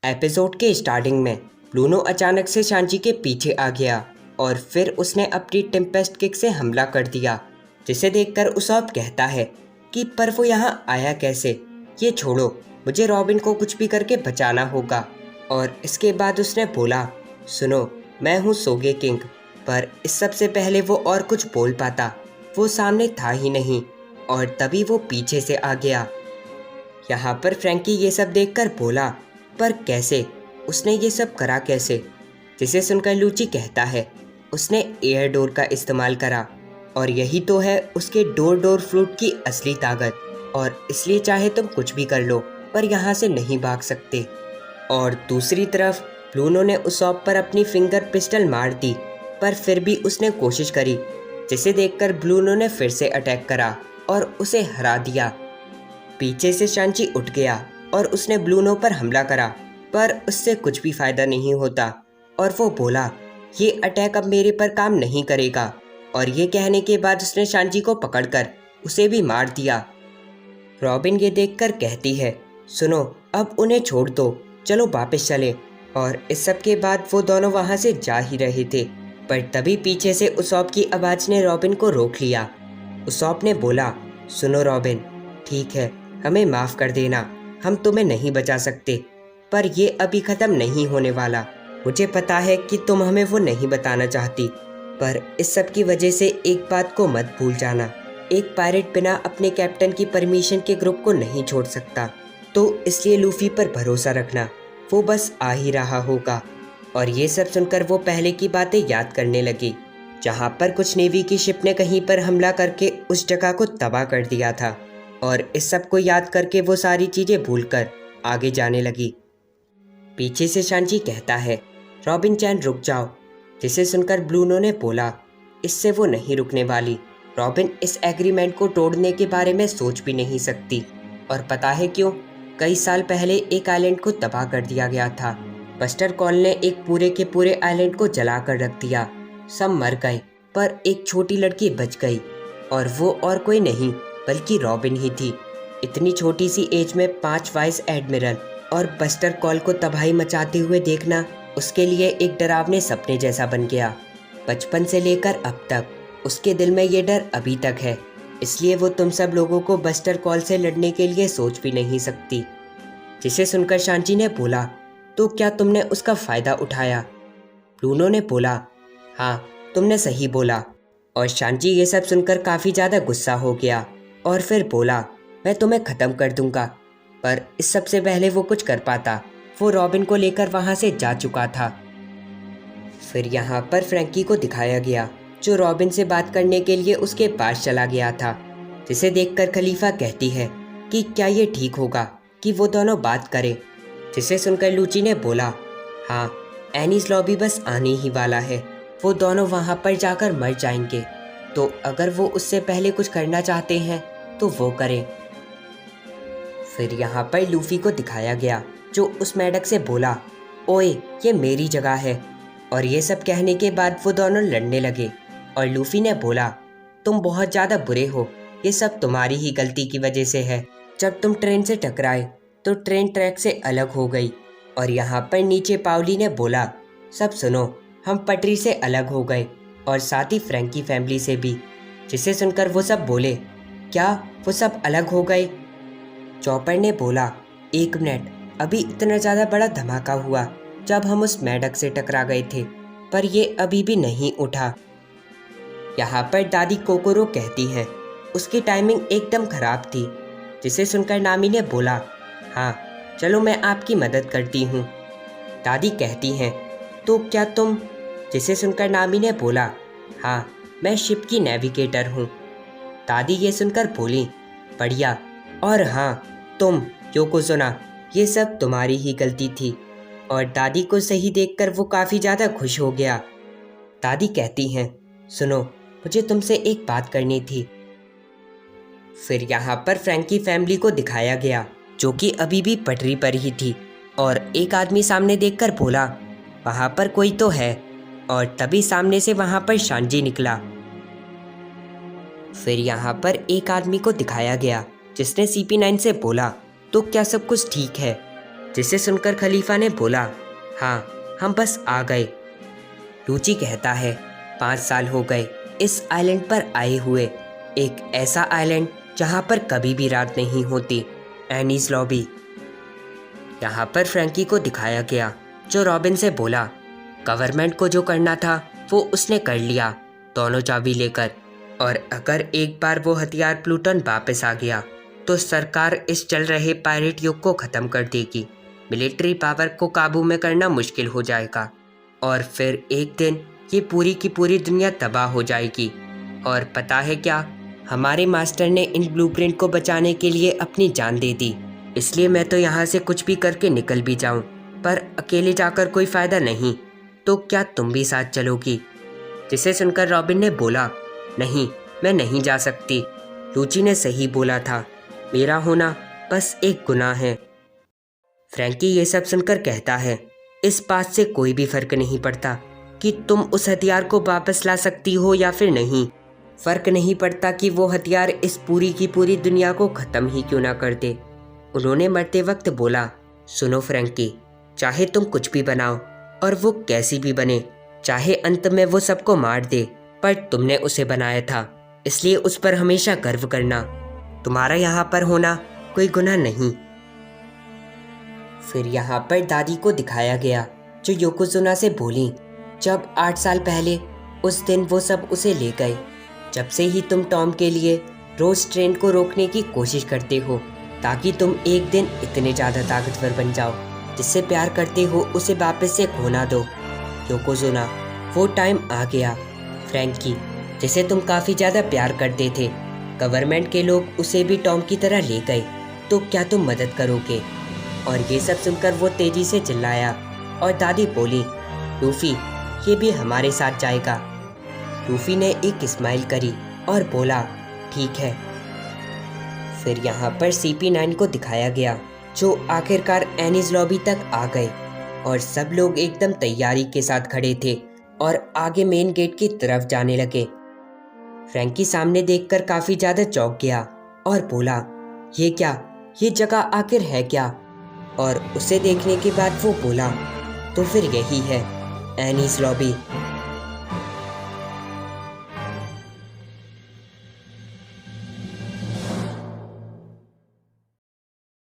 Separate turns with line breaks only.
Episode के starting में Bruno अचानक से शांची के पीछे आ गया और फिर उसने अपनी टेम्पेस्ट किक से हमला कर दिया, जिसे देखकर उसॉप कहता है कि पर वो यहाँ आया कैसे। ये छोड़ो, मुझे रॉबिन को कुछ भी करके बचाना होगा। और इसके बाद उसने बोला, सुनो, मैं हूँ सोगे किंग। पर इस सबसे पहले वो और कुछ बोल पाता, वो सामने था ही नहीं और तभी वो पीछे से आ गया। यहाँ पर फ्रैंकी ये सब देखकर बोला, पर कैसे, उसने ये सब करा कैसे। जिसे सुनकर लूची कहता है, उसने एयर डोर का इस्तेमाल करा और यही तो है उसके डोर फ्रूट की असली ताकत। और इसलिए चाहे तुम कुछ भी कर लो पर यहाँ से नहीं भाग सकते। और दूसरी तरफ ब्रूनो ने उसॉप पर अपनी फिंगर पिस्टल मार दी, पर फिर भी उसने कोशिश करी, जिसे देखकर ब्रूनो ने फिर से अटैक करा और उसे हरा दिया। पीछे से शांची उठ गया और उसने ब्रूनो पर हमला करा, पर उससे कुछ भी फायदा नहीं होता और वो बोला, ये अटैक अब मेरे पर काम नहीं करेगा। और ये कहने के बाद उसने शांची को पकड़कर उसे भी मार दिया। रॉबिन ये देखकर कहती है, सुनो, अब उन्हें छोड़ दो, चलो वापस चले। और इस सब के बाद वो दोनों वहाँ से जा ही रहे थे, पर तभी पीछे से उसॉप की आवाज़ ने रॉबिन को रोक लिया। उसॉप ने बोला, सुनो रॉबिन, ठीक है, हमें माफ़ कर देना, हम तुम्हें नहीं बचा सकते, पर ये अभी ख़त्म नहीं होने वाला। मुझे पता है कि तुम हमें वो नहीं बताना चाहती, पर इस सब की वजह से एक बात को मत भूल जाना, एक पायरेट बिना अपने कैप्टन की परमिशन के ग्रुप को नहीं छोड़ सकता। तो इसलिए लूफी पर भरोसा रखना, वो बस आ ही रहा होगा। और ये सब सुनकर वो पहले की बातें याद करने लगी, जहाँ पर कुछ नेवी की शिप ने कहीं पर हमला करके उस जगह को तबाह कर दिया था। और इस सब को याद करके वो सारी चीज़ें भूलकर आगे जाने लगी। पीछे से शांची कहता है, रॉबिन चैन रुक जाओ। जिसे सुनकर ब्रूनो ने बोला, इससे वो नहीं रुकने वाली। रॉबिन इस एग्रीमेंट को तोड़ने के बारे में सोच भी नहीं सकती। और पता है क्यों? कई साल पहले एक आइलैंड को तबाह कर दिया गया था। बस्टर कॉल ने एक पूरे के पूरे आइलैंड को जला कर रख दिया। सब मर गए, पर एक छोटी लड़की बच गई, और वो और कोई नहीं बल्कि रॉबिन ही थी। इतनी छोटी सी एज में 5 वाइस एडमिरल और बस्टर कॉल को तबाही मचाते हुए देखना उसके लिए एक डरावने सपने जैसा बन गया। बचपन से लेकर अब तक उसके दिल में ये डर अभी तक है, इसलिए वो तुम सब लोगों को बस्टर कॉल से लड़ने के लिए सोच भी नहीं सकती। जिसे सुनकर शांची ने बोला, तो क्या तुमने उसका फ़ायदा उठाया? ब्रूनो ने बोला, हाँ, तुमने सही बोला। और शांची ये सब सुनकर काफ़ी ज़्यादा गुस्सा हो गया और फिर बोला, मैं तुम्हें ख़त्म कर दूंगा। पर इस सब से पहले वो कुछ कर पाता, वो रॉबिन को लेकर वहाँ से जा चुका था। फिर यहाँ पर फ्रैंकी को दिखाया गया, जो रॉबिन से बात करने के लिए उसके पास चला गया था। जिसे देखकर खलीफा कहती है कि क्या ये ठीक होगा कि वो दोनों बात करें। जिसे सुनकर लूची ने बोला, हाँ, एनीस लॉबी बस आने ही वाला है, वो दोनों वहाँ पर जाकर मर जाएंगे, तो अगर वो उससे पहले कुछ करना चाहते हैं तो वो करें। फिर यहाँ पर लूफी को दिखाया गया, जो उस मेढक से बोला, ओए, ये मेरी जगह है। और ये सब कहने के बाद वो दोनों लड़ने लगे और लूफी ने बोला, तुम बहुत ज़्यादा बुरे हो, ये सब तुम्हारी ही गलती की वजह से है। जब तुम ट्रेन से टकराए तो ट्रेन ट्रैक से अलग हो गई। और यहाँ पर नीचे पावली ने बोला, सब सुनो, हम पटरी से अलग हो गए और साथ ही फ्रैंकी फैमिली से भी। जिसे सुनकर वो सब बोले, क्या वो सब अलग हो गए? चॉपर ने बोला, एक मिनट, अभी इतना ज़्यादा बड़ा धमाका हुआ जब हम उस मेढक से टकरा गए थे, पर ये अभी भी नहीं उठा। यहाँ पर दादी कोकोरो कहती हैं, उसकी टाइमिंग एकदम ख़राब थी। जिसे सुनकर नामी ने बोला, हाँ, चलो मैं आपकी मदद करती हूँ। दादी कहती हैं, तो क्या तुम? जिसे सुनकर नामी ने बोला, हाँ, मैं शिप की नेविगेटर हूँ। दादी ये सुनकर बोली, बढ़िया, और हाँ, तुम योकोज़ुना, ये सब तुम्हारी ही गलती थी। और दादी को सही देखकर वो काफ़ी ज़्यादा खुश हो गया। दादी कहती हैं, सुनो, मुझे तुमसे एक बात करनी थी। फिर यहाँ पर फ्रैंकी फैमिली को दिखाया गया, जो कि अभी भी पटरी पर ही थी। और एक आदमी सामने देखकर बोला, वहाँ पर कोई तो है। और तभी सामने से वहाँ पर शांजी निकला। फिर यहाँ पर एक आदमी को दिखाया गया, जिसने CP9 से बोला, तो क्या सब कुछ ठीक है? जिसे सुनकर खलीफा ने बोला, हाँ हम बस आ गए। लूची कहता है, 5 साल हो गए इस आइलैंड पर आए हुए, एक ऐसा आइलैंड जहाँ पर कभी भी रात नहीं होती, एनीज लॉबी। यहाँ पर फ्रैंकी को दिखाया गया जो रॉबिन से बोला, गवर्नमेंट को जो करना था वो उसने कर लिया, दोनों चाबी लेकर। और अगर एक बार वो हथियार प्लूटन वापस आ गया तो सरकार इस चल रहे पायरेट युग को ख़त्म कर देगी, मिलिट्री पावर को काबू में करना मुश्किल हो जाएगा और फिर एक दिन ये पूरी की पूरी दुनिया तबाह हो जाएगी। और पता है क्या, हमारे मास्टर ने इन ब्लूप्रिंट को बचाने के लिए अपनी जान दे दी, इसलिए मैं तो यहाँ से कुछ भी करके निकल भी जाऊँ, पर अकेले जाकर कोई फ़ायदा नहीं, तो क्या तुम भी साथ चलोगी? जिसे सुनकर रॉबिन ने बोला, नहीं मैं नहीं जा सकती, लूची ने सही बोला था, मेरा होना बस एक गुनाह है। फ्रैंकी ये सब सुनकर कहता है, इस बात से कोई भी फर्क नहीं पड़ता कि तुम उस हथियार को वापस ला सकती हो या फिर नहीं। फर्क नहीं पड़ता कि वो हथियार इस पूरी की पूरी दुनिया को ख़त्म ही क्यों ना कर दे। उन्होंने मरते वक्त बोला, सुनो फ्रैंकी, चाहे तुम कुछ भी बनाओ और वो कैसी भी बने, चाहे अंत में वो सबको मार दे, पर तुमने उसे बनाया था, इसलिए उस पर हमेशा गर्व करना। तुम्हारा यहाँ पर होना कोई गुनाह नहीं। फिर यहाँ पर दादी को दिखाया गया जो योकोजुना से बोली, जब 8 साल पहले उस दिन वो सब उसे ले गए, जब से ही तुम टॉम के लिए रोज ट्रेन को रोकने की कोशिश करते हो ताकि तुम एक दिन इतने ज़्यादा ताकतवर बन जाओ, जिससे प्यार करते हो उसे वापस से खोना दो। योकोजुना, वो टाइम आ गया। फ्रैंकी, जिसे तुम काफ़ी ज़्यादा प्यार करते थे, गवर्नमेंट के लोग उसे भी टॉम की तरह ले गए, तो क्या तुम मदद करोगे? और ये सब सुनकर वो तेजी से चिल्लाया और दादी बोली, लूफी ये भी हमारे साथ जाएगा। लूफी ने एक स्माइल करी और बोला, ठीक है। फिर यहाँ पर CP9 को दिखाया गया जो आखिरकार एनीज लॉबी तक आ गए और सब लोग एकदम तैयारी के साथ खड़े थे और आगे मेन गेट की तरफ जाने लगे। फ्रैंकी सामने देखकर काफ़ी ज़्यादा चौंक गया और बोला, ये क्या, ये जगह आखिर है क्या? और उसे देखने के बाद वो बोला, तो फिर यही है एनीज लॉबी।